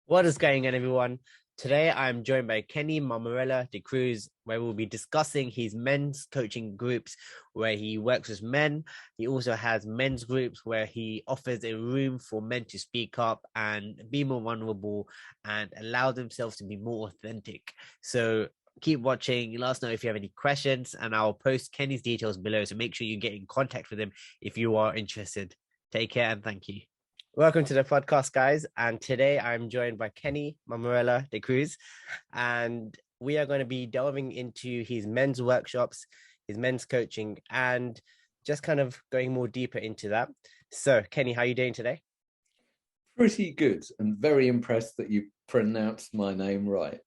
What is going on, everyone? Today, I'm joined by Kenny Mammarella-D'Cruz, where we'll be discussing his men's coaching groups, where he works with men. He also has men's groups where he offers a room for men to speak up and be more vulnerable and allow themselves to be more authentic. So keep watching. Let us know if you have any questions, and I'll post Kenny's details below. So make sure you get in contact with him if you are interested. Take care and thank you. Welcome to the podcast, guys. And today I'm joined by Kenny Mammarella-D'Cruz, and we are going to be delving into his men's workshops, his men's coaching, and just kind of going more deeper into that. So, Kenny, how are you doing today? Pretty good, and very impressed that you pronounced my name right.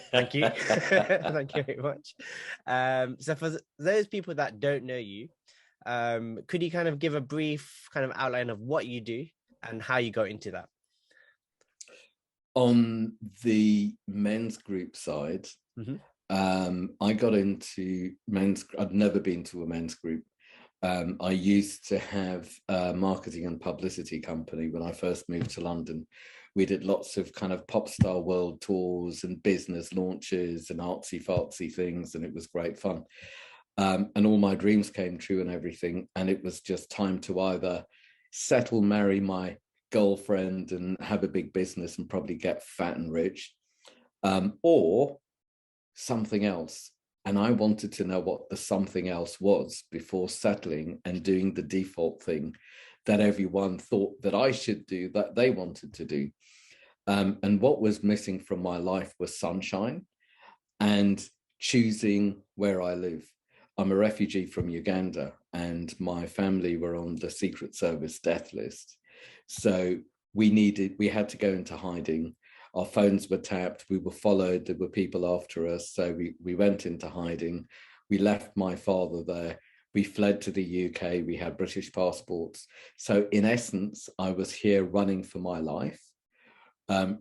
Thank you. Thank you very much. So for those people that don't know you, could you kind of give a brief kind of outline of what you do and how you got into that? On the men's group side, I got into men's. I'd never been to a men's group. I used to have a marketing and publicity company when I first moved to London. We did lots of kind of pop star world tours and business launches and artsy fartsy things, and it was great fun. And all my dreams came true and everything. And it was just time to either settle, marry my girlfriend and have a big business and probably get fat and rich, or something else. And I wanted to know what the something else was before settling and doing the default thing that everyone thought that I should do, that they wanted to do. And what was missing from my life was sunshine and choosing where I live. I'm a refugee from Uganda, and my family were on the Secret Service death list. So we had to go into hiding. Our phones were tapped, we were followed, there were people after us. So we went into hiding. We left my father there. We fled to the UK. We had British passports. So in essence, I was here running for my life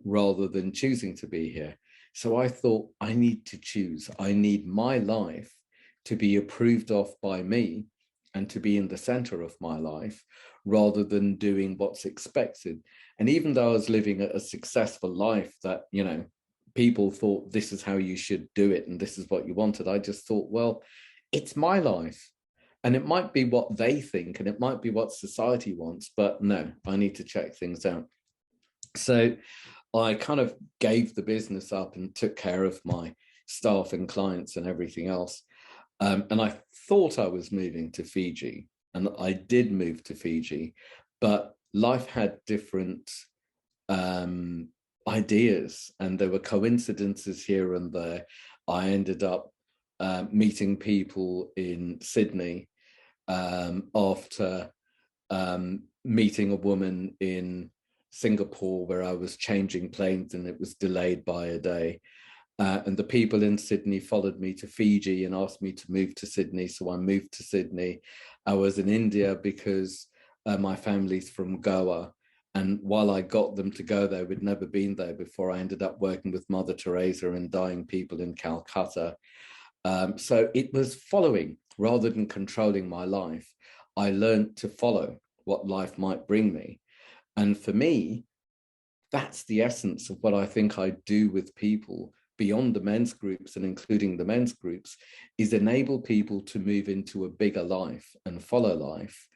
rather than choosing to be here. So I thought, I need to choose. I need my life to be approved of by me and to be in the center of my life rather than doing what's expected. And even though I was living a successful life that, people thought this is how you should do it and this is what you wanted, I just thought, well, it's my life. And it might be what they think and it might be what society wants, but no, I need to check things out. So I kind of gave the business up and took care of my staff and clients and everything else. And I thought I was moving to Fiji, and I did move to Fiji, but life had different ideas, and there were coincidences here and there. I ended up meeting people in Sydney after meeting a woman in Singapore where I was changing planes and it was delayed by a day. And the people in Sydney followed me to Fiji and asked me to move to Sydney. So I moved to Sydney. I was in India because my family's from Goa. And while I got them to go there, we'd never been there before. I ended up working with Mother Teresa and dying people in Calcutta. So it was following rather than controlling my life. I learned to follow what life might bring me. And for me, that's the essence of what I think I do with people beyond the men's groups and including the men's groups, is enable people to move into a bigger life and follow life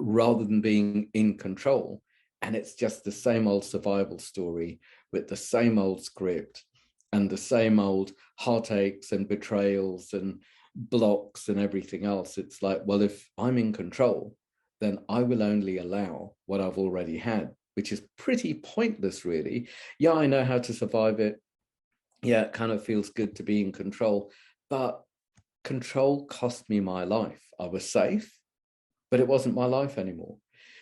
rather than being in control. And it's just the same old survival story with the same old script and the same old heartaches and betrayals and blocks and everything else. It's like, well, if I'm in control, then I will only allow what I've already had, which is pretty pointless, really. Yeah, I know how to survive it. Yeah, it kind of feels good to be in control, but control cost me my life. I was safe, but it wasn't my life anymore.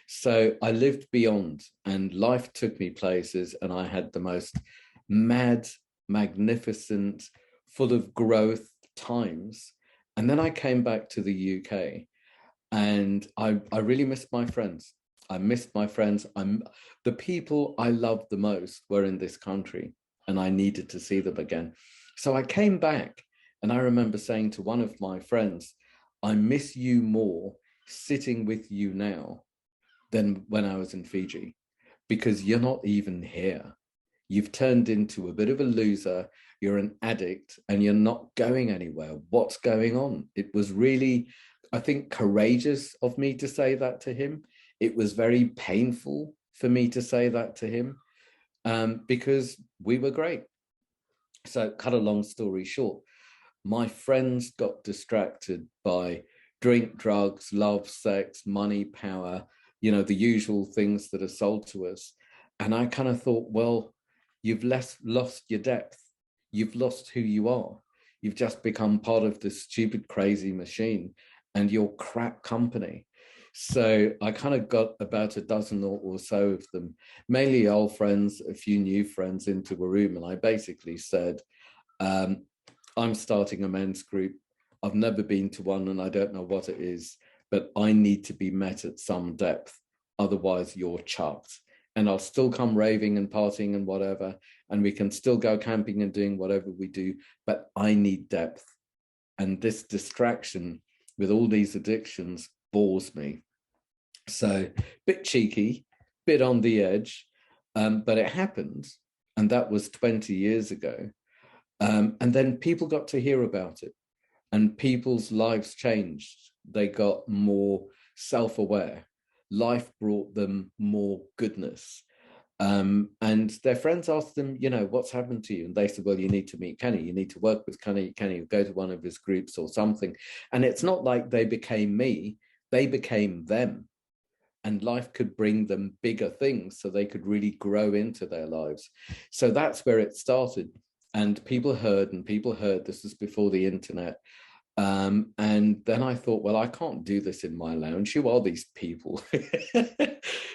So I lived beyond, and life took me places, and I had the most mad, magnificent, full of growth times. And then I came back to the UK, and I really missed my friends. I missed my friends. The people I loved the most were in this country, and I needed to see them again. So I came back, and I remember saying to one of my friends, I miss you more sitting with you now than when I was in Fiji, because you're not even here. You've turned into a bit of a loser. You're an addict and you're not going anywhere. What's going on? It was really, I think, courageous of me to say that to him. It was very painful for me to say that to him, because we were great. So, cut a long story short, my friends got distracted by drink, drugs, love, sex, money, power, the usual things that are sold to us. And I kind of thought, well, you've lost your depth. You've lost who you are. You've just become part of this stupid, crazy machine, and you're crap company. So I kind of got about a dozen or so of them, mainly old friends, a few new friends, into a room. And I basically said, I'm starting a men's group. I've never been to one and I don't know what it is, but I need to be met at some depth. Otherwise, you're chucked. And I'll still come raving and partying and whatever, and we can still go camping and doing whatever we do, but I need depth. And this distraction with all these addictions bores me. So, bit cheeky, bit on the edge, but it happened. And that was 20 years ago. And then people got to hear about it, and people's lives changed. They got more self-aware. Life brought them more goodness. And their friends asked them, what's happened to you? And they said, well, you need to meet Kenny. You need to work with Kenny. Kenny, go to one of his groups or something. And it's not like they became me. They became them. And life could bring them bigger things so they could really grow into their lives. So that's where it started. And people heard. This was before the internet. And then I thought, well, I can't do this in my lounge. Who are these people?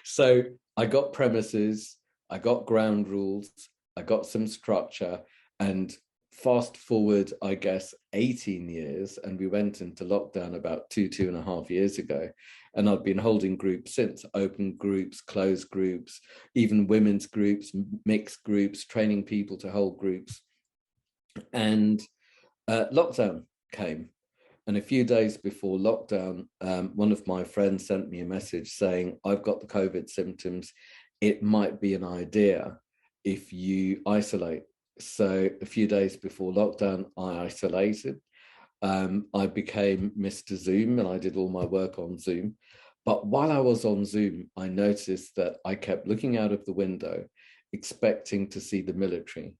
So I got premises, I got ground rules, I got some structure, and fast forward, I guess, 18 years, and we went into lockdown about 2.5 years ago. And I've been holding groups since, open groups, closed groups, even women's groups, mixed groups, training people to hold groups. And lockdown came. And a few days before lockdown, one of my friends sent me a message saying, I've got the COVID symptoms. It might be an idea if you isolate. So a few days before lockdown, I isolated. I became Mr. Zoom and I did all my work on Zoom. But while I was on Zoom, I noticed that I kept looking out of the window, expecting to see the military.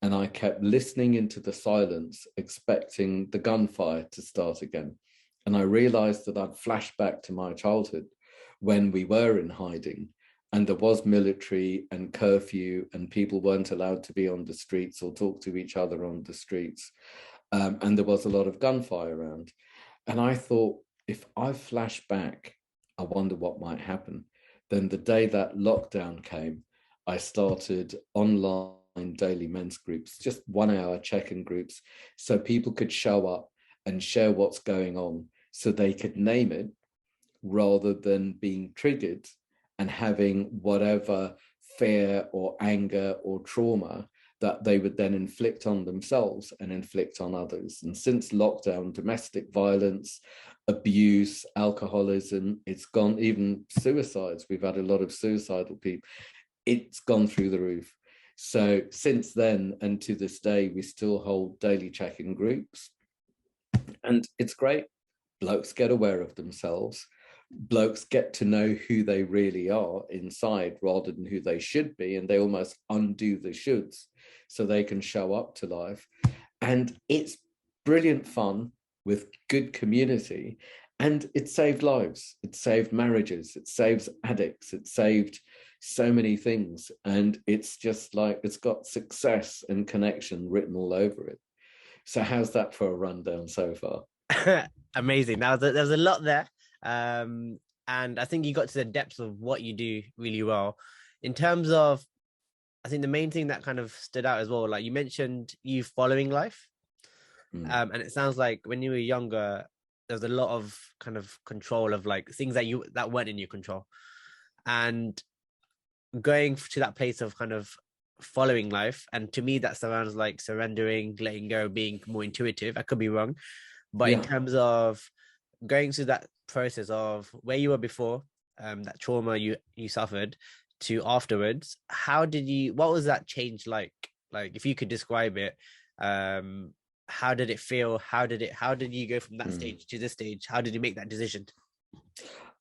And I kept listening into the silence, expecting the gunfire to start again. And I realized that I'd flashed back to my childhood when we were in hiding and there was military and curfew and people weren't allowed to be on the streets or talk to each other on the streets. And there was a lot of gunfire around. And I thought, if I flash back, I wonder what might happen. Then the day that lockdown came, I started online daily men's groups, just 1 hour check-in groups, so people could show up and share what's going on so they could name it rather than being triggered and having whatever fear or anger or trauma that they would then inflict on themselves and inflict on others. And since lockdown, domestic violence, abuse, alcoholism, it's gone, even suicides. We've had a lot of suicidal people. It's gone through the roof. So since then and to this day, we still hold daily check-in groups. And it's great. Blokes get aware of themselves. Blokes get to know who they really are inside rather than who they should be. And they almost undo the shoulds so they can show up to life. And it's brilliant fun with good community. And it saved lives. It saved marriages. It saves addicts. It saved so many things. And it's just like, it's got success and connection written all over it. So how's that for a rundown so far? Amazing. Now there's a lot there. And I think you got to the depths of what you do really well. In terms of, I think the main thing that kind of stood out as well, like you mentioned you following life. And it sounds like when you were younger, there was a lot of kind of control of like things that weren't in your control. And going to that place of kind of following life, and to me that surrounds like surrendering, letting go, being more intuitive. I could be wrong, but in terms of going through that process of where you were before, that trauma you suffered, to afterwards, what was that change like? Like, if you could describe it, how did it feel? How did you go from that stage to this stage? How did you make that decision?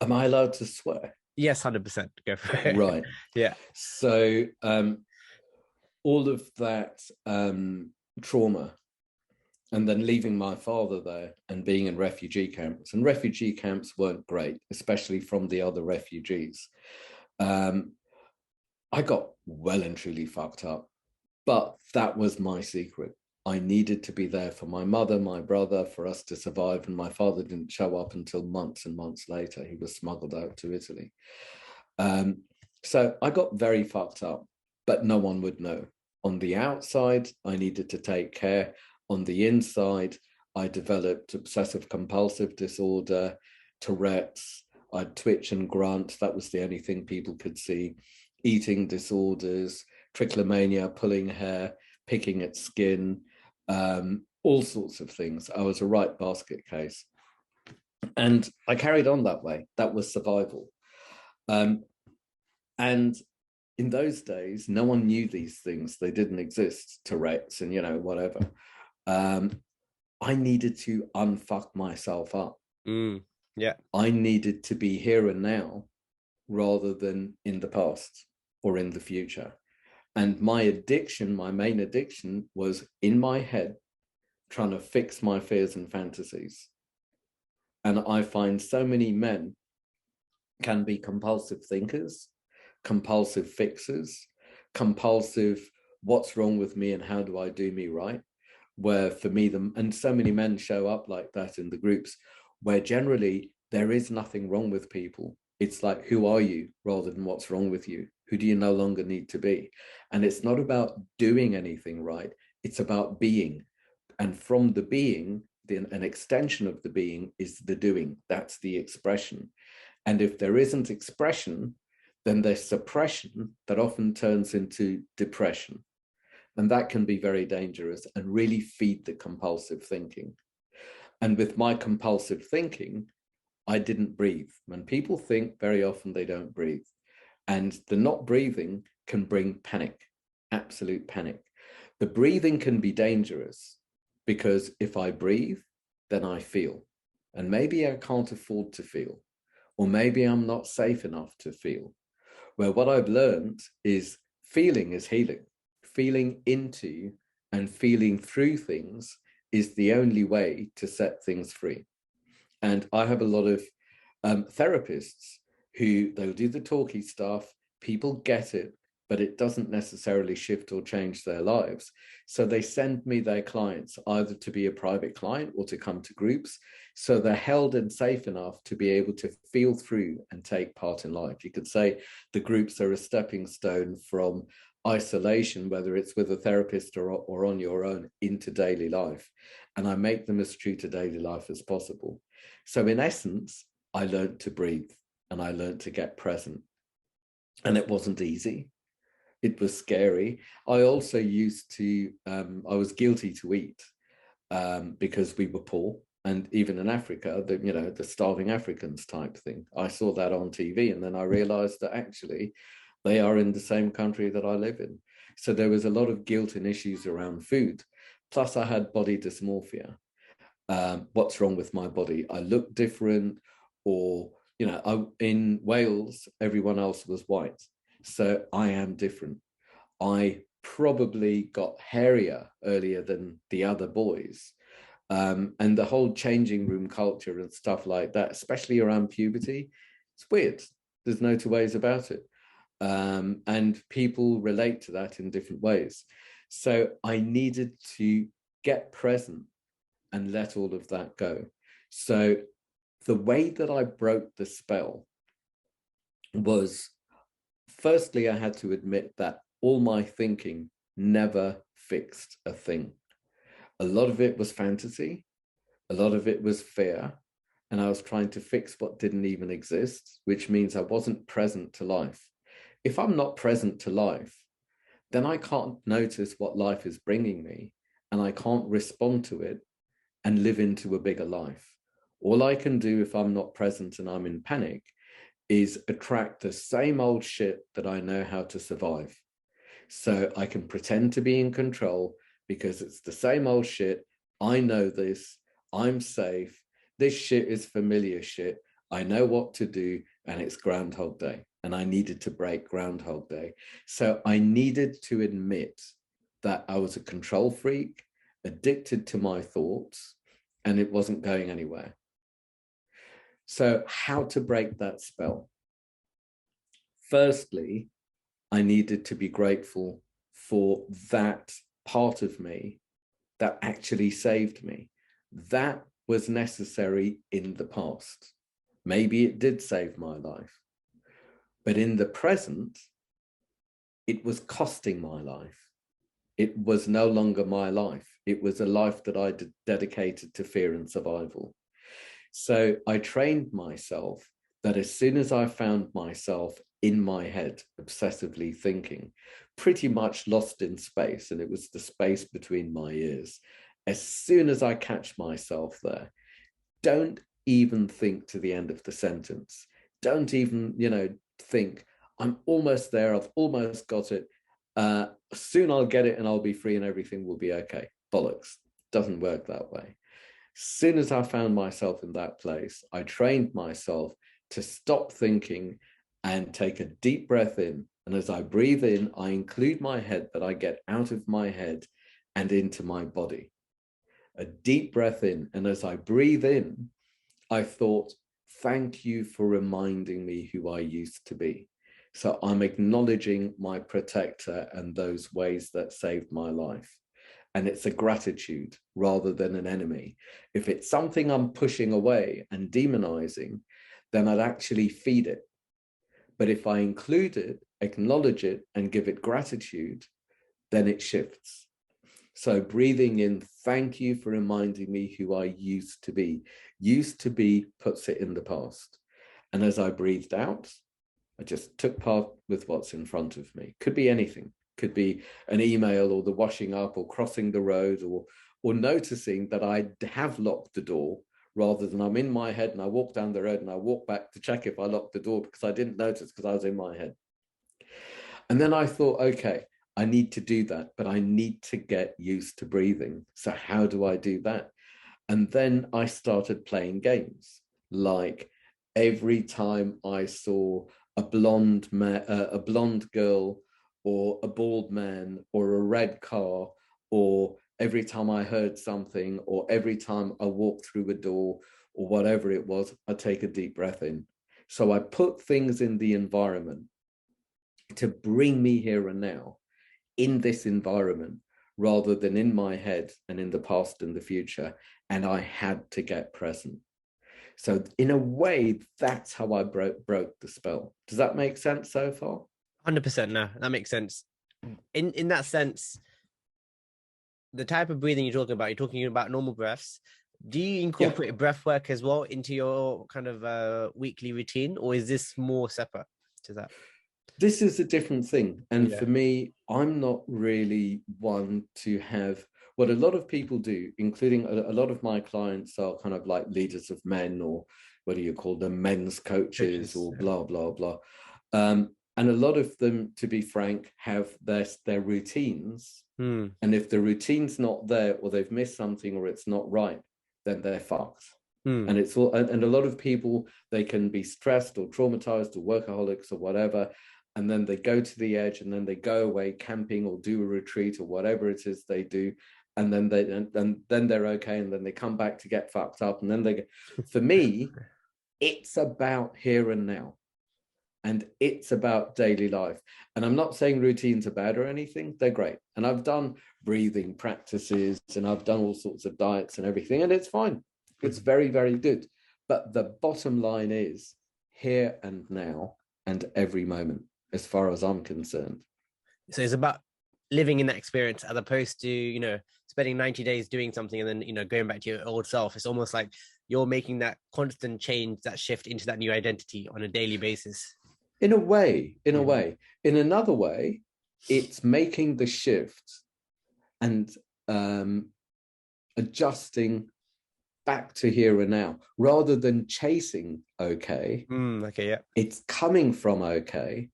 Am I allowed to swear? Yes, 100%. Go for it. Right. Yeah. So all of that trauma, and then leaving my father there and being in refugee camps, and refugee camps weren't great, especially from the other refugees. I got well and truly fucked up, but that was my secret. I needed to be there for my mother, my brother, for us to survive. And my father didn't show up until months and months later. He was smuggled out to Italy. So I got very fucked up, but no one would know. On the outside, I needed to take care. On the inside, I developed obsessive compulsive disorder, Tourette's. I'd twitch and grunt. That was the only thing people could see. Eating disorders, trichomania, pulling hair, picking at skin, all sorts of things. I was a right basket case. And I carried on that way. That was survival. And in those days, no one knew these things. They didn't exist, Tourette's and, whatever. I needed to unfuck myself up. Yeah. I needed to be here and now rather than in the past or in the future. And my main addiction was in my head, trying to fix my fears and fantasies. And I find so many men can be compulsive thinkers, compulsive fixers, compulsive, what's wrong with me and how do I do me right? Where for me, and so many men show up like that in the groups, where generally there is nothing wrong with people. It's like, who are you rather than what's wrong with you? Who do you no longer need to be? And it's not about doing anything right. It's about being. And from the being, an extension of the being is the doing. That's the expression. And if there isn't expression, then there's suppression that often turns into depression. And that can be very dangerous and really feed the compulsive thinking. And with my compulsive thinking, I didn't breathe. When people think, very often they don't breathe. And the not breathing can bring panic, absolute panic. The breathing can be dangerous because if I breathe, then I feel. And maybe I can't afford to feel, or maybe I'm not safe enough to feel. Where what I've learned is feeling is healing. Feeling into and feeling through things is the only way to set things free. And I have a lot of therapists who they'll do the talky stuff, people get it, but it doesn't necessarily shift or change their lives. So they send me their clients either to be a private client or to come to groups. So they're held and safe enough to be able to feel through and take part in life. You could say the groups are a stepping stone from isolation, whether it's with a therapist or on your own, into daily life. And I make them as true to daily life as possible. So in essence, I learned to breathe and I learned to get present. And it wasn't easy. It was scary. I also used to, I was guilty to eat because we were poor. And even in Africa, the starving Africans type thing. I saw that on TV and then I realized that actually they are in the same country that I live in. So there was a lot of guilt and issues around food. Plus I had body dysmorphia. What's wrong with my body? I look different, or, in Wales, everyone else was white. So I am different. I probably got hairier earlier than the other boys. And the whole changing room culture and stuff like that, especially around puberty, it's weird. There's no two ways about it. And people relate to that in different ways. So I needed to get present and let all of that go. So the way that I broke the spell was, firstly, I had to admit that all my thinking never fixed a thing. A lot of it was fantasy, a lot of it was fear, and I was trying to fix what didn't even exist, which means I wasn't present to life. If I'm not present to life, then I can't notice what life is bringing me, and I can't respond to it and live into a bigger life. All I can do if I'm not present and I'm in panic is attract the same old shit that I know how to survive. So I can pretend to be in control because it's the same old shit. I know this. I'm safe. This shit is familiar shit. I know what to do, and it's Groundhog Day. And I needed to break Groundhog Day. So I needed to admit that I was a control freak, addicted to my thoughts, and it wasn't going anywhere. So how to break that spell? Firstly, I needed to be grateful for that part of me that actually saved me. That was necessary in the past. Maybe it did save my life. But in the present, it was costing my life. It was no longer my life. It was a life that I dedicated to fear and survival. So I trained myself that as soon as I found myself in my head, obsessively thinking, pretty much lost in space, and it was the space between my ears, as soon as I catch myself there, don't even think to the end of the sentence. Don't even, think, I'm almost there. I've almost got it. Soon I'll get it and I'll be free and everything will be okay. Bollocks. Doesn't work that way. Soon as I found myself in that place, I trained myself to stop thinking and take a deep breath in. And as I breathe in, I include my head, but I get out of my head and into my body. A deep breath in. And as I breathe in, I thought, thank you for reminding me who I used to be. So I'm acknowledging my protector and those ways that saved my life. And it's a gratitude rather than an enemy. If it's something I'm pushing away and demonizing, then I'd actually feed it. But if I include it, acknowledge it, and give it gratitude, then it shifts. So breathing in, thank you for reminding me who I used to be. Used to be puts it in the past. And as I breathed out, I just took part with what's in front of me. Could be anything. Could be an email or the washing up or crossing the road or noticing that I have locked the door rather than I'm in my head and I walk down the road and I walk back to check if I locked the door because I didn't notice because I was in my head. And then I thought, okay, I need to do that, but I need to get used to breathing. So how do I do that? And then I started playing games. Like every time I saw a blonde girl or a bald man or a red car, or every time I heard something, or every time I walked through a door or whatever it was, I take a deep breath in. So I put things in the environment to bring me here and now in this environment rather than in my head and in the past and the future. And I had to get present. So in a way, that's how I broke the spell. Does that make sense so far? 100%. No, that makes sense. In that sense, the type of breathing you're talking about normal breaths. Do you incorporate breath work as well into your kind of weekly routine, or is this more separate to that? This is a different thing. And for me, I'm not really one to have what a lot of people do, including a lot of my clients are kind of like leaders of men, or what do you call them, men's coaches or blah, blah, blah. And a lot of them, to be frank, have their routines. And if the routine's not there or they've missed something or it's not right, then they're fucked. And it's all, and a lot of people, they can be stressed or traumatized or workaholics or whatever. And then they go to the edge and then they go away camping or do a retreat or whatever it is they do. And then then they're okay. And then they come back to get fucked up. And then they, for me, it's about here and now. And it's about daily life. And I'm not saying routines are bad or anything. They're great. And I've done breathing practices and I've done all sorts of diets and everything. And it's fine. It's very, very good. But the bottom line is here and now and every moment, as far as I'm concerned. So it's about living in that experience as opposed to, spending 90 days doing something and then, going back to your old self. It's almost like you're making that constant change, that shift into that new identity on a daily basis. In a way. In another way, it's making the shift and adjusting back to here and now, rather than chasing okay. Okay, yeah. It's coming from okay,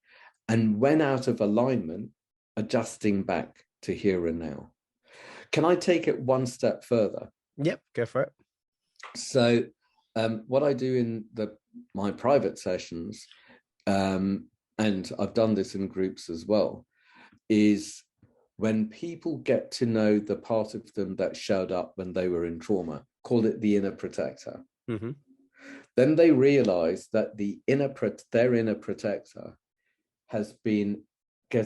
and when out of alignment, adjusting back to here and now. Can I take it one step further? Yep, go for it. So what I do in my private sessions, and I've done this in groups as well, is when people get to know the part of them that showed up when they were in trauma, call it the inner protector. Mm-hmm. Then they realize that their inner protector has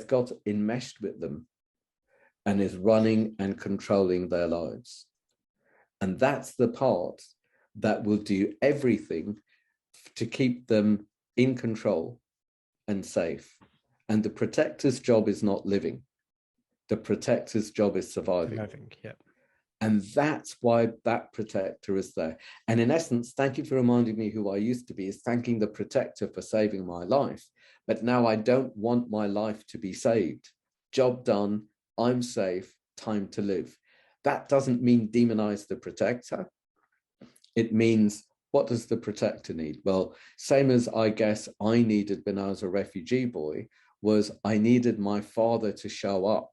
got enmeshed with them and is running and controlling their lives. And that's the part that will do everything to keep them in control and safe. And the protector's job is not living. The protector's job is surviving. Yeah. And that's why that protector is there. And in essence, thank you for reminding me who I used to be, is thanking the protector for saving my life. But now I don't want my life to be saved. Job done, I'm safe, time to live. That doesn't mean demonize the protector. It means, what does the protector need? Well, same as I guess I needed when I was a refugee boy, was I needed my father to show up.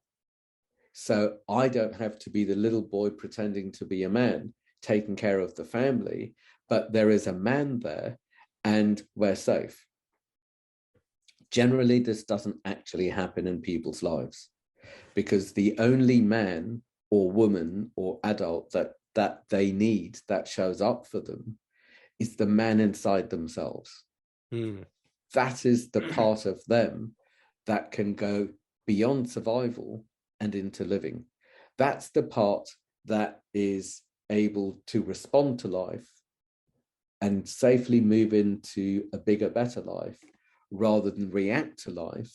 So I don't have to be the little boy pretending to be a man, taking care of the family, but there is a man there and we're safe. Generally, this doesn't actually happen in people's lives, because the only man or woman or adult that they need, that shows up for them, is the man inside themselves. That is the part of them that can go beyond survival and into living. That's the part that is able to respond to life and safely move into a bigger, better life, rather than react to life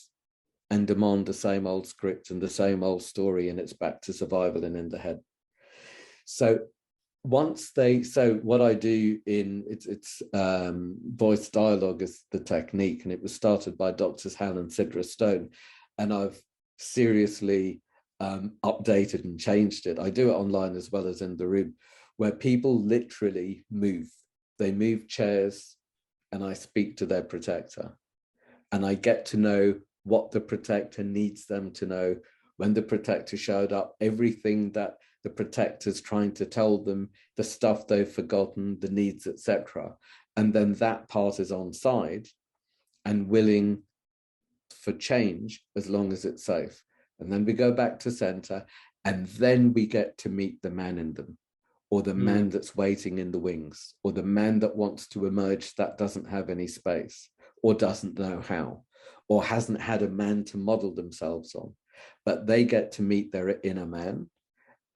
and demand the same old script and the same old story, and it's back to survival and in the head. So what I do in it's voice dialogue is the technique, and it was started by Drs. Hal and Sidra Stone, and I've seriously updated and changed it. I do it online as well as in the room, where people literally move. They move chairs, and I speak to their protector, and I get to know what the protector needs them to know. When the protector showed up, everything that the protector's trying to tell them, the stuff they've forgotten, the needs, etc. And then that part is on side and willing for change as long as it's safe. And then we go back to center, and then we get to meet the man in them, or the man that's waiting in the wings, or the man that wants to emerge that doesn't have any space, or doesn't know how, or hasn't had a man to model themselves on. But they get to meet their inner man,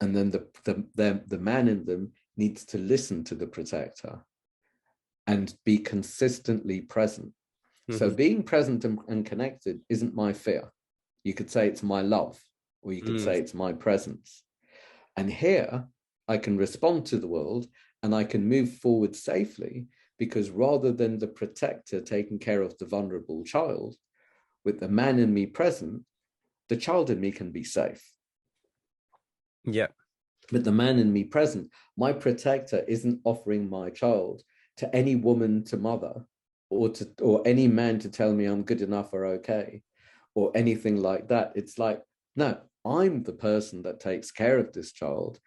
and then the man in them needs to listen to the protector and be consistently present. So being present and connected isn't my fear. You could say it's my love, or you could say it's my presence. And here I can respond to the world, and I can move forward safely, because rather than the protector taking care of the vulnerable child, with the man in me present, the child in me can be safe. Yeah. With the man in me present, my protector isn't offering my child to any woman to mother, or any man to tell me I'm good enough or okay, or anything like that. It's like, no, I'm the person that takes care of this child.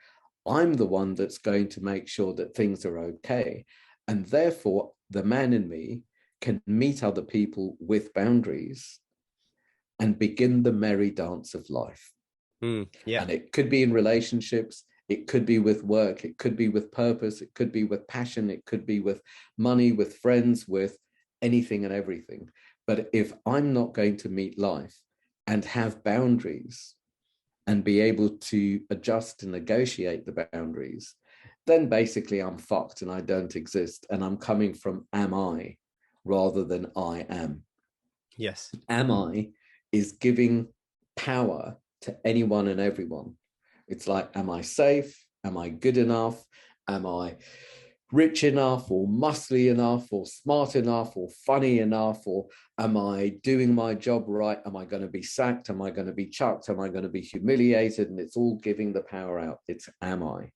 I'm the one that's going to make sure that things are okay. And therefore, the man in me can meet other people with boundaries and begin the merry dance of life. Yeah. And it could be in relationships, it could be with work, it could be with purpose, it could be with passion, it could be with money, with friends, with anything and everything. But if I'm not going to meet life and have boundaries and be able to adjust and negotiate the boundaries, then basically I'm fucked and I don't exist. And I'm coming from am I rather than I am. Yes. Am I is giving power to anyone and everyone. It's like, am I safe? Am I good enough? Am I rich enough, or muscly enough, or smart enough, or funny enough? Or am I doing my job right? Am I going to be sacked? Am I going to be chucked? Am I going to be humiliated? And it's all giving the power out. It's am I.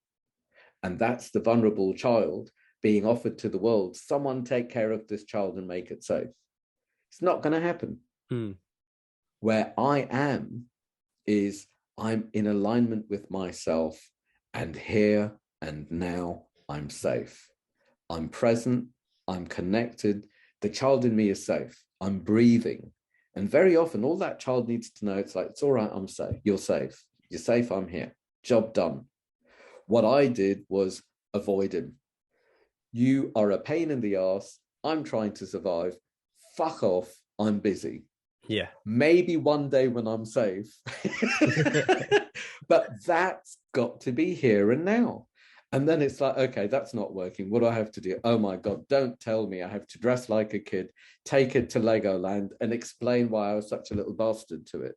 And that's the vulnerable child being offered to the world. Someone take care of this child and make it safe. It's not going to happen. Where I am is I'm in alignment with myself, and here and now I'm safe. I'm present. I'm connected. The child in me is safe. I'm breathing. And very often all that child needs to know, it's like, it's all right, I'm safe. You're safe. You're safe. I'm here. Job done. What I did was avoid him. You are a pain in the ass. I'm trying to survive. Fuck off. I'm busy. Yeah. Maybe one day when I'm safe. But that's got to be here and now. And then it's like, okay, that's not working. What do I have to do? Oh my God, don't tell me I have to dress like a kid, take it to Legoland and explain why I was such a little bastard to it.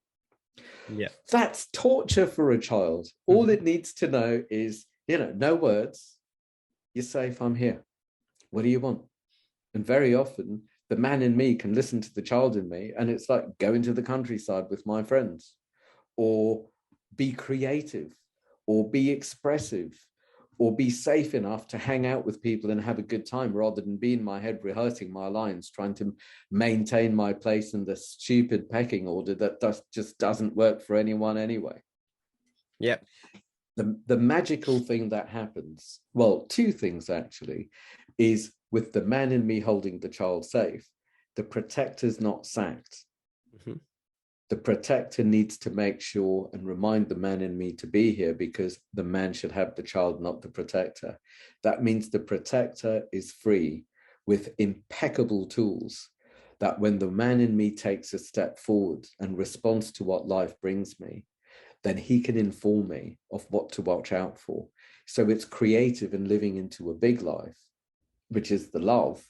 Yeah. That's torture for a child. All it needs to know is, no words. You're safe. I'm here. What do you want? And very often the man in me can listen to the child in me, and it's like, go into the countryside with my friends, or be creative, or be expressive, or be safe enough to hang out with people and have a good time, rather than be in my head rehearsing my lines, trying to maintain my place in the stupid pecking order that just doesn't work for anyone anyway. Yeah. The magical thing that happens, well, two things actually, is with the man in me holding the child safe, the protector's not sacked. The protector needs to make sure and remind the man in me to be here, because the man should have the child, not the protector. That means the protector is free with impeccable tools, that when the man in me takes a step forward and responds to what life brings me, then he can inform me of what to watch out for. So it's creative and living into a big life, which is the love,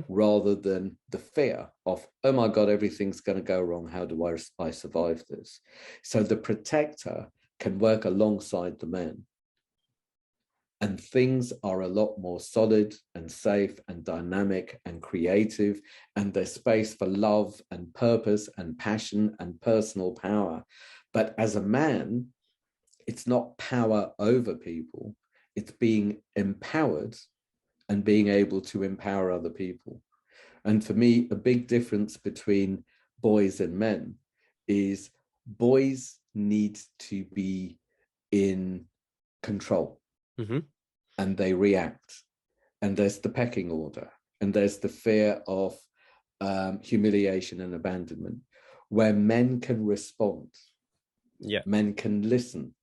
rather than the fear of, oh my God, everything's going to go wrong. How do I survive this? So the protector can work alongside the man, and things are a lot more solid and safe and dynamic and creative, and there's space for love and purpose and passion and personal power. But as a man, it's not power over people. It's being empowered and being able to empower other people. And for me, a big difference between boys and men is boys need to be in control, and they react. And there's the pecking order, and there's the fear of humiliation and abandonment, where men can respond. Yeah. Men can listen.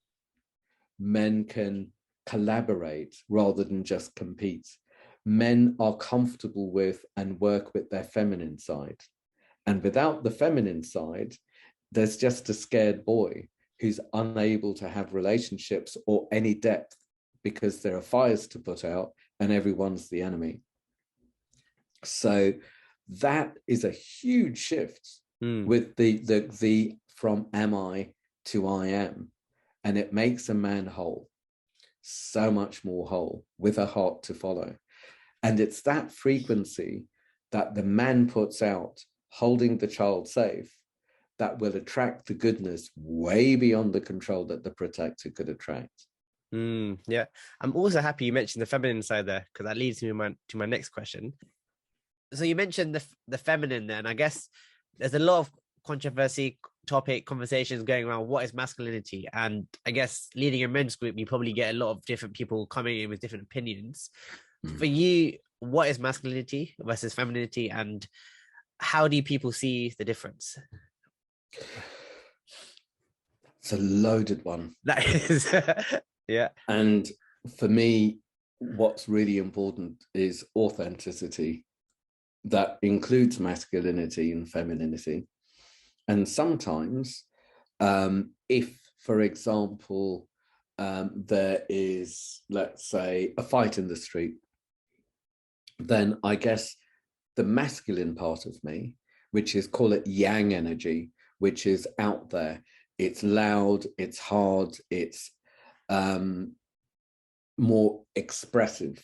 Men can collaborate rather than just compete. Men are comfortable with and work with their feminine side. And without the feminine side, there's just a scared boy who's unable to have relationships or any depth, because there are fires to put out and everyone's the enemy. So that is a huge shift with the from am I to I am. And it makes a man whole, so much more whole, with a heart to follow. And it's that frequency that the man puts out, holding the child safe, that will attract the goodness way beyond the control that the protector could attract. Yeah. I'm also happy you mentioned the feminine side there, because that leads me to my next question. So you mentioned the feminine there, and I guess there's a lot of controversy, topic, conversations going around what is masculinity. And I guess leading a men's group, you probably get a lot of different people coming in with different opinions. For you, what is masculinity versus femininity, and how do people see the difference? It's a loaded one. That is, yeah. And for me, what's really important is authenticity. That includes masculinity and femininity. And sometimes, if, for example, there is, let's say, a fight in the street, then I guess the masculine part of me, which is, call it yang energy, which is out there, it's loud, it's hard, it's more expressive.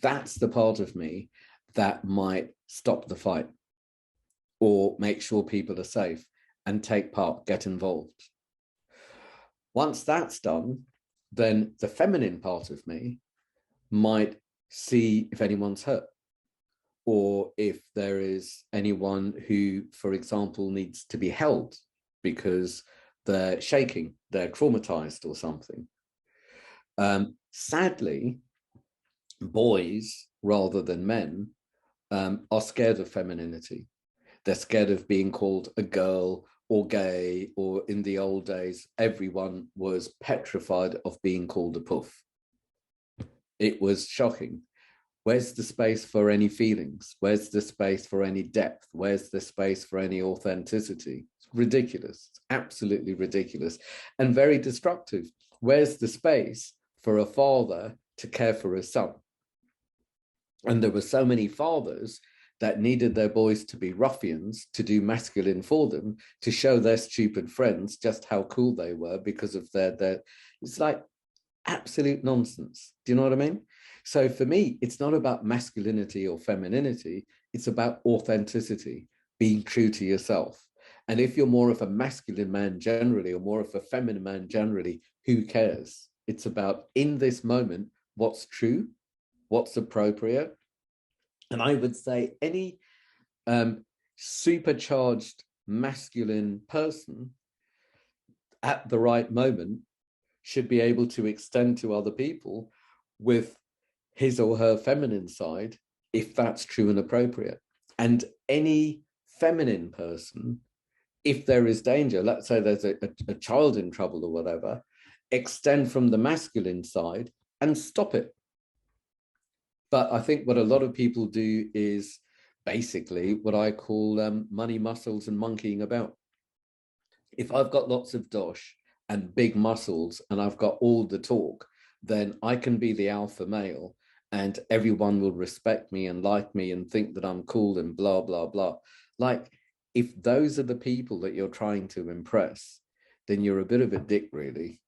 That's the part of me that might stop the fight or make sure people are safe and take part, get involved. Once that's done, then the feminine part of me might see if anyone's hurt, or if there is anyone who, for example, needs to be held because they're shaking, they're traumatized or something. Sadly, boys rather than men are scared of femininity. They're scared of being called a girl or gay, or in the old days, everyone was petrified of being called a puff. It was shocking. Where's the space for any feelings? Where's the space for any depth? Where's the space for any authenticity? It's ridiculous. It's absolutely ridiculous and very destructive. Where's the space for a father to care for his son? And there were so many fathers that needed their boys to be ruffians, to do masculine for them, to show their stupid friends just how cool they were because of their it's like absolute nonsense. Do you know what I mean? So for me, it's not about masculinity or femininity. It's about authenticity, being true to yourself. And if you're more of a masculine man generally, or more of a feminine man generally, who cares? It's about, in this moment, what's true, what's appropriate. And I would say any supercharged masculine person at the right moment should be able to extend to other people with his or her feminine side, if that's true and appropriate. And any feminine person, if there is danger, let's say there's a child in trouble or whatever, extend from the masculine side and stop it. But I think what a lot of people do is basically what I call money, muscles, and monkeying about. If I've got lots of dosh and big muscles and I've got all the talk, then I can be the alpha male and everyone will respect me and like me and think that I'm cool and blah, blah, blah. Like, if those are the people that you're trying to impress, then you're a bit of a dick, really.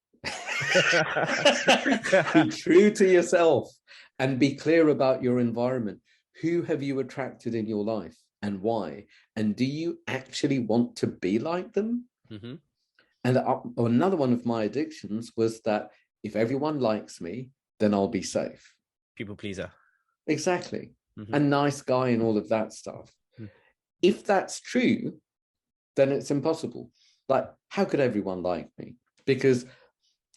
Be true to yourself and be clear about your environment. Who have you attracted in your life and why? And do you actually want to be like them? Mm-hmm. And another one of my addictions was that if everyone likes me, then I'll be safe. People pleaser. Exactly. Mm-hmm. A nice guy and all of that stuff. Mm-hmm. If that's true, then it's impossible. Like, how could everyone like me? Because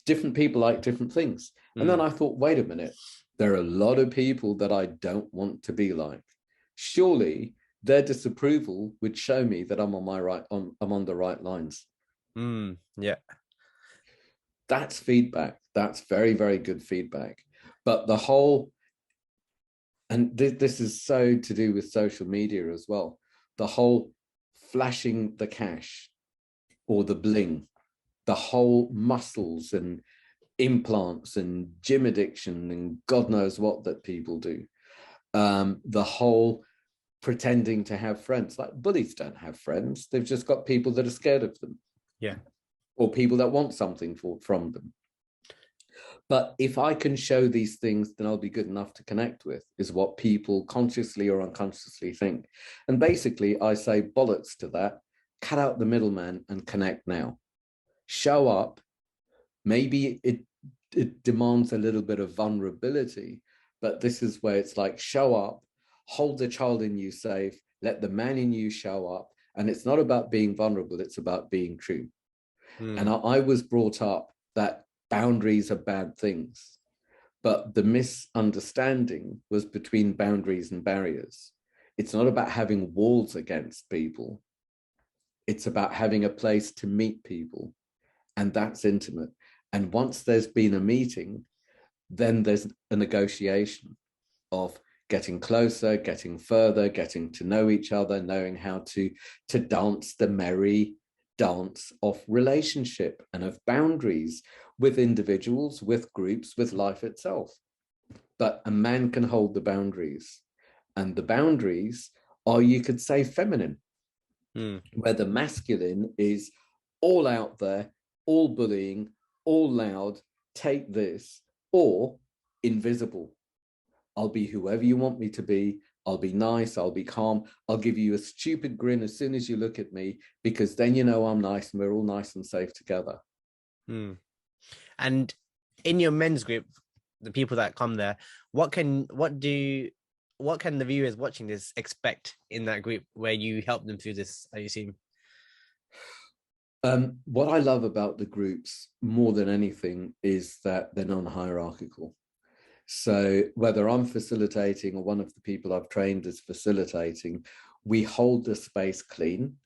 different people like different things. And then I thought, wait a minute, there are a lot of people that I don't want to be like. Surely their disapproval would show me that I'm on the right lines. Yeah. That's feedback. That's very, very good feedback. But the whole, and this is so to do with social media as well, the whole flashing the cash or the bling, the whole muscles and implants and gym addiction and God knows what that people do. The whole pretending to have friends. Like, bullies don't have friends. They've just got people that are scared of them. Yeah. Or people that want something from them. But if I can show these things, then I'll be good enough to connect with, is what people consciously or unconsciously think. And basically, I say bollocks to that. Cut out the middleman and connect now. Show up. Maybe it demands a little bit of vulnerability, but this is where it's like, show up, hold the child in you safe, let the man in you show up. And it's not about being vulnerable, it's about being true. And I was brought up that boundaries are bad things, but the misunderstanding was between boundaries and barriers. It's not about having walls against people. It's about having a place to meet people, and that's intimate. And once there's been a meeting, then there's a negotiation of getting closer, getting further, getting to know each other, knowing how to dance the merry dance of relationship and of boundaries with individuals, with groups, with life itself. But a man can hold the boundaries, and the boundaries are, you could say, feminine, where the masculine is all out there, all bullying, all loud, take this, or invisible. I'll be whoever you want me to be. I'll be nice. I'll be calm. I'll give you a stupid grin as soon as you look at me, because then you know I'm nice and we're all nice and safe together. And in your men's group, the people that come there, what can the viewers watching this expect in that group where you help them through this, I assume? What I love about the groups more than anything is that they're non-hierarchical. So whether I'm facilitating or one of the people I've trained is facilitating, we hold the space clean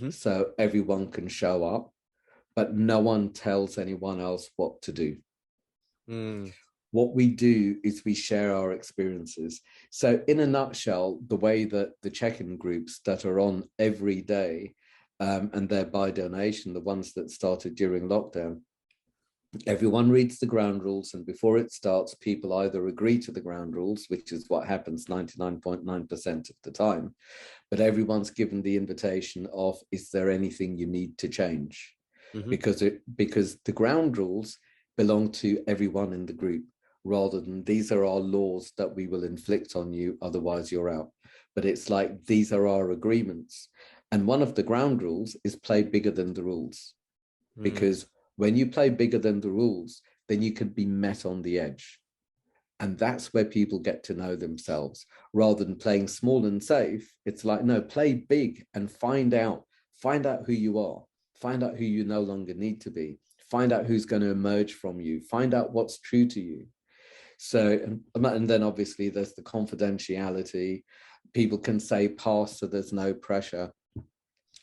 so everyone can show up, but no one tells anyone else what to do. What we do is we share our experiences. So in a nutshell, the way that the check-in groups that are on every day, and they're by donation, the ones that started during lockdown, everyone reads the ground rules, and before it starts, people either agree to the ground rules, which is what happens 99.9% of the time, but everyone's given the invitation of, is there anything you need to change? Because the ground rules belong to everyone in the group, rather than these are our laws that we will inflict on you, otherwise you're out. But it's like, these are our agreements. And one of the ground rules is play bigger than the rules. Because when you play bigger than the rules, then you can be met on the edge. And that's where people get to know themselves. Rather than playing small and safe, it's like, no, play big and find out who you are. Find out who you no longer need to be. Find out who's going to emerge from you. Find out what's true to you. So, and then obviously there's the confidentiality. People can say pass, so there's no pressure.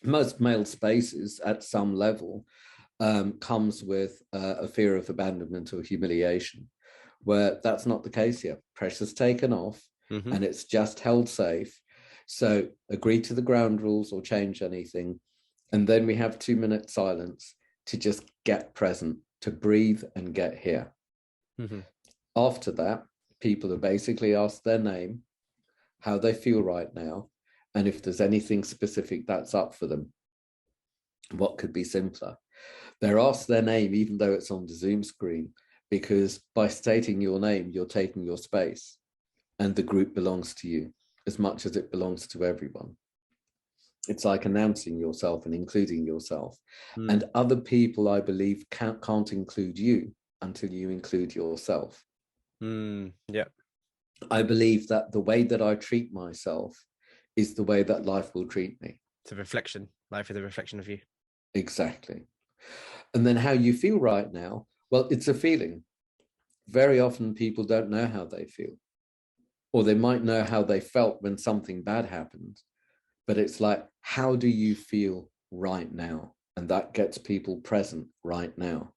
Most male spaces at some level comes with a fear of abandonment or humiliation, where that's not the case here. Pressure's taken off and it's just held safe. So agree to the ground rules or change anything. And then we have 2-minute silence to just get present, to breathe and get here. After that, people are basically asked their name, how they feel right now, and if there's anything specific that's up for them. What could be simpler? They're asked their name, even though it's on the Zoom screen, because by stating your name, you're taking your space, and the group belongs to you as much as it belongs to everyone. It's like announcing yourself and including yourself. And other people, I believe, can't include you until you include yourself. Yeah. I believe that the way that I treat myself is the way that life will treat me. It's a reflection. Life is a reflection of you. Exactly. And then how you feel right now, well, it's a feeling. Very often people don't know how they feel, or they might know how they felt when something bad happened. But it's like, how do you feel right now? And that gets people present right now.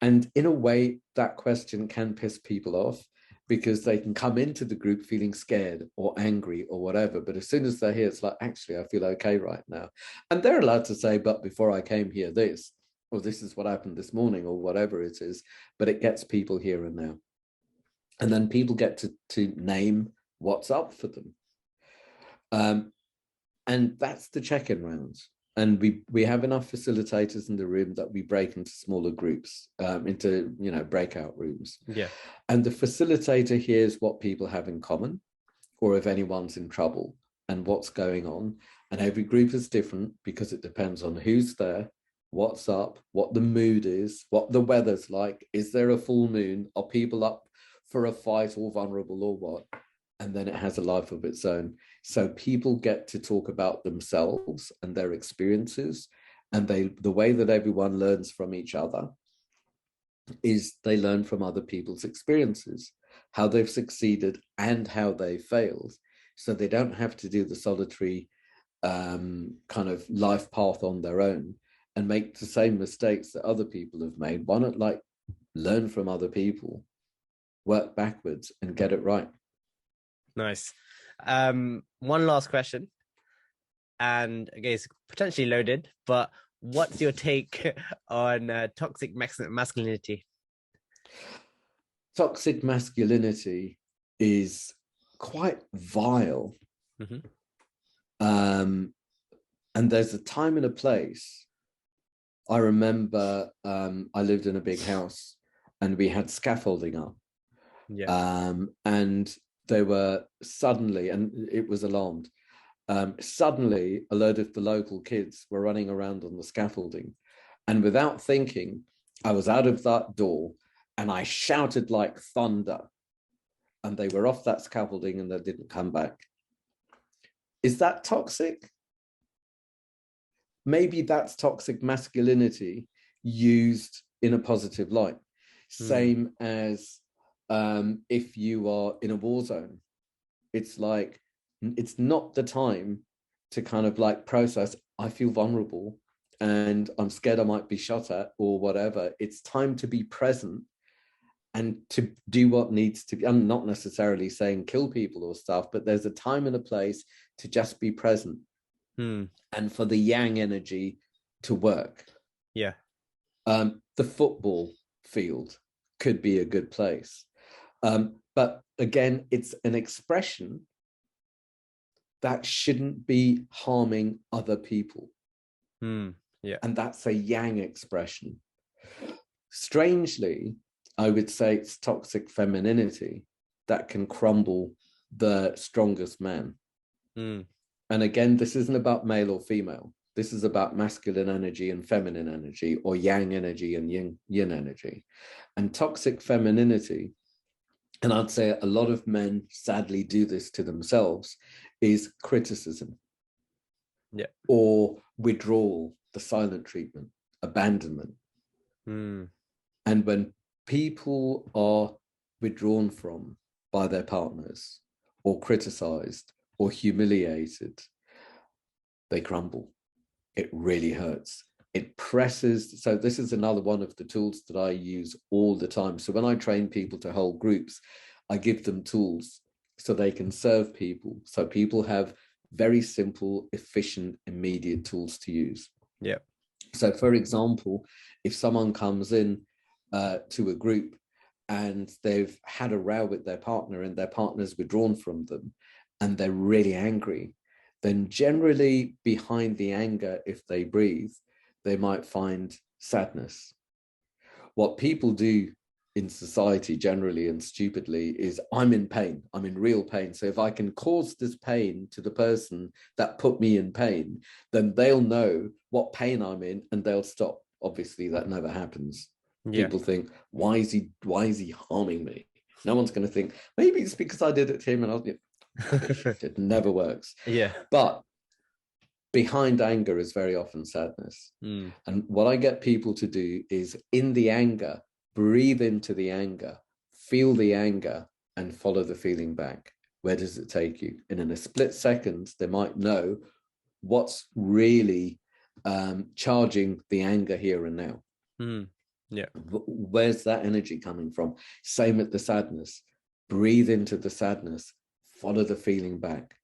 And in a way, that question can piss people off, because they can come into the group feeling scared or angry or whatever. But as soon as they're here, it's like, actually, I feel okay right now. And they're allowed to say, but before I came here, this, or this is what happened this morning, or whatever it is. But it gets people here and now. And then people get to name what's up for them. And that's the check-in rounds. And we have enough facilitators in the room that we break into smaller groups, into breakout rooms. Yeah. And the facilitator hears what people have in common, or if anyone's in trouble and what's going on. And every group is different because it depends on who's there, what's up, what the mood is, what the weather's like. Is there a full moon? Are people up for a fight or vulnerable or what? And then it has a life of its own. So people get to talk about themselves and their experiences. And the way that everyone learns from each other is they learn from other people's experiences, how they've succeeded and how they failed. So they don't have to do the solitary kind of life path on their own and make the same mistakes that other people have made. Why not learn from other people, work backwards and get it right? Nice. One last question, and again, it's potentially loaded, but what's your take on toxic masculinity? Toxic masculinity is quite vile. And there's a time and a place. I remember I lived in a big house and we had scaffolding up. And they were suddenly, and it was alarmed, suddenly a load of the local kids were running around on the scaffolding. And without thinking, I was out of that door and I shouted like thunder, and they were off that scaffolding and they didn't come back. Is that toxic? Maybe that's toxic masculinity used in a positive light. Same as if you are in a war zone, it's like, it's not the time to kind of like process, I feel vulnerable and I'm scared I might be shot at or whatever. It's time to be present and to do what needs to be. I'm not necessarily saying kill people or stuff, but there's a time and a place to just be present and for the yang energy to work. Yeah. The football field could be a good place. But again, it's an expression that shouldn't be harming other people. Yeah. And that's a yang expression. Strangely, I would say it's toxic femininity that can crumble the strongest man. And again, this isn't about male or female. This is about masculine energy and feminine energy, or yang energy and yin energy. And toxic femininity, and I'd say a lot of men sadly do this to themselves, is criticism. Yeah. Or withdrawal, the silent treatment, abandonment. And when people are withdrawn from by their partners, or criticized, or humiliated, they crumble. It really hurts. It presses. So this is another one of the tools that I use all the time. So when I train people to hold groups, I give them tools so they can serve people. So people have very simple, efficient, immediate tools to use. Yeah. So for example, if someone comes in to a group and they've had a row with their partner and their partner's withdrawn from them and they're really angry, then generally behind the anger, if they breathe, they might find sadness. What people do in society generally and stupidly is, I'm in pain, I'm in real pain. So if I can cause this pain to the person that put me in pain, then they'll know what pain I'm in and they'll stop. Obviously, that never happens. Yeah. People think, why is he harming me? No one's going to think, maybe it's because I did it to him and it never works. Yeah. But behind anger is very often sadness. And what I get people to do is, in the anger, breathe into the anger, feel the anger, and follow the feeling back. Where does it take you? And in a split second, they might know what's really charging the anger here and now. Yeah. Where's that energy coming from? Same with the sadness. Breathe into the sadness, follow the feeling back.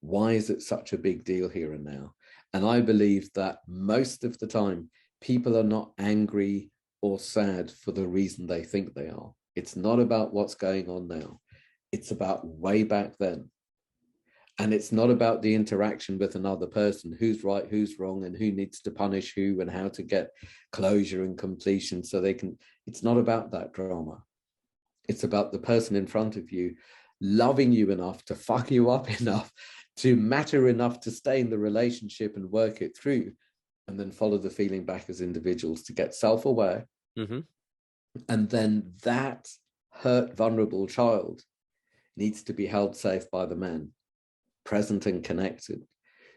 Why is it such a big deal here and now? And I believe that most of the time, people are not angry or sad for the reason they think they are. It's not about what's going on now. It's about way back then. And it's not about the interaction with another person, who's right, who's wrong, and who needs to punish who, and how to get closure and completion so they can. It's not about that drama. It's about the person in front of you loving you enough to fuck you up enough to matter enough to stay in the relationship and work it through, and then follow the feeling back as individuals to get self-aware. And then that hurt, vulnerable child needs to be held safe by the man, present and connected.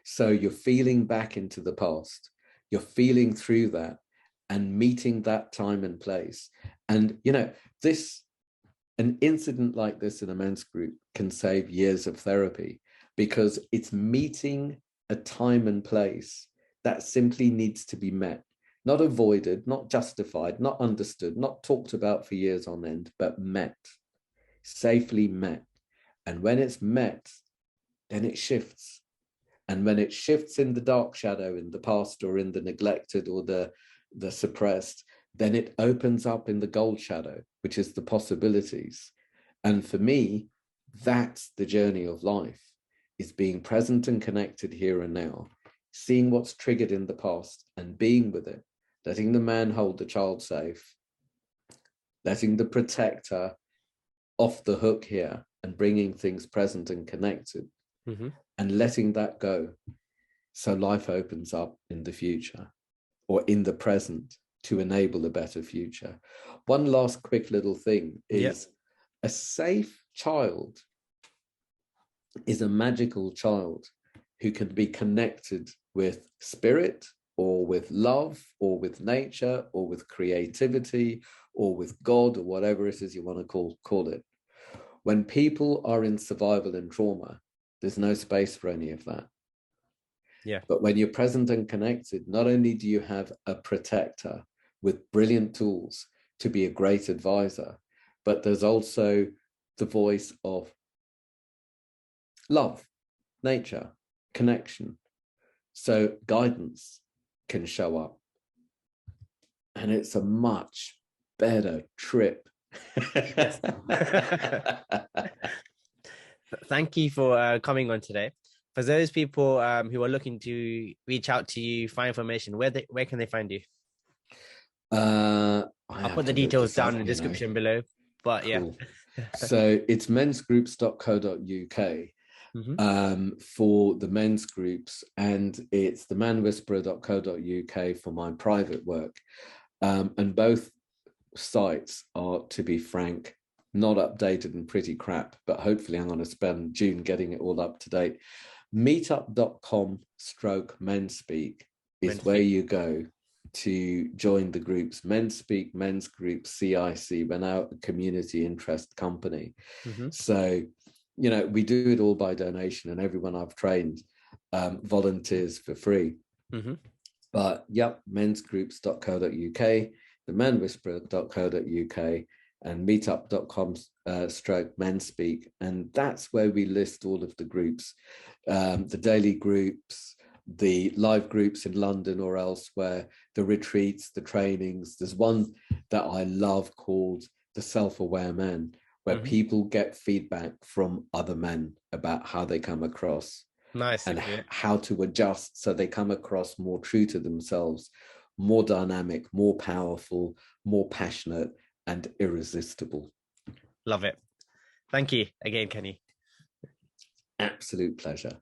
So you're feeling back into the past, you're feeling through that and meeting that time and place. And, you know, an incident like this in a men's group can save years of therapy, because it's meeting a time and place that simply needs to be met, not avoided, not justified, not understood, not talked about for years on end, but met, safely met. And when it's met, then it shifts. And when it shifts in the dark shadow, in the past, or in the neglected or the suppressed, then it opens up in the gold shadow, which is the possibilities. And for me, that's the journey of life, is being present and connected here and now, seeing what's triggered in the past and being with it, letting the man hold the child safe, letting the protector off the hook here and bringing things present and connected, and letting that go. So life opens up in the future or in the present, to enable a better future. One last quick little thing is a safe child is a magical child who can be connected with spirit or with love or with nature or with creativity or with God or whatever it is you want to call it. When people are in survival and trauma, there's no space for any of that. Yeah. But when you're present and connected, not only do you have a protector with brilliant tools to be a great advisor, but there's also the voice of love, nature, connection. So guidance can show up. And it's a much better trip. Thank you for coming on today. For those people who are looking to reach out to you, find information, where can they find you? I'll put the details down in the description below. But cool. Yeah. So it's mensgroups.co.uk for the men's groups, and it's themanwhisperer.co.uk for my private work. And both sites are, to be frank, not updated and pretty crap, but hopefully I'm going to spend June getting it all up to date. Meetup.com/menspeak is where you go to join the groups. Menspeak, Men's Group, CIC. We're now a community interest company. So, you know, we do it all by donation, and everyone I've trained volunteers for free. But yep, mensgroups.co.uk, themanwhisperer.co.uk, and meetup.com/menspeak. And that's where we list all of the groups, the daily groups, the live groups in London or elsewhere, the retreats, the trainings. There's one that I love called The Self-Aware Men, where people get feedback from other men about how they come across. Nice. And how to adjust so they come across more true to themselves, more dynamic, more powerful, more passionate, and irresistible. Love it. Thank you again, Kenny. Absolute pleasure.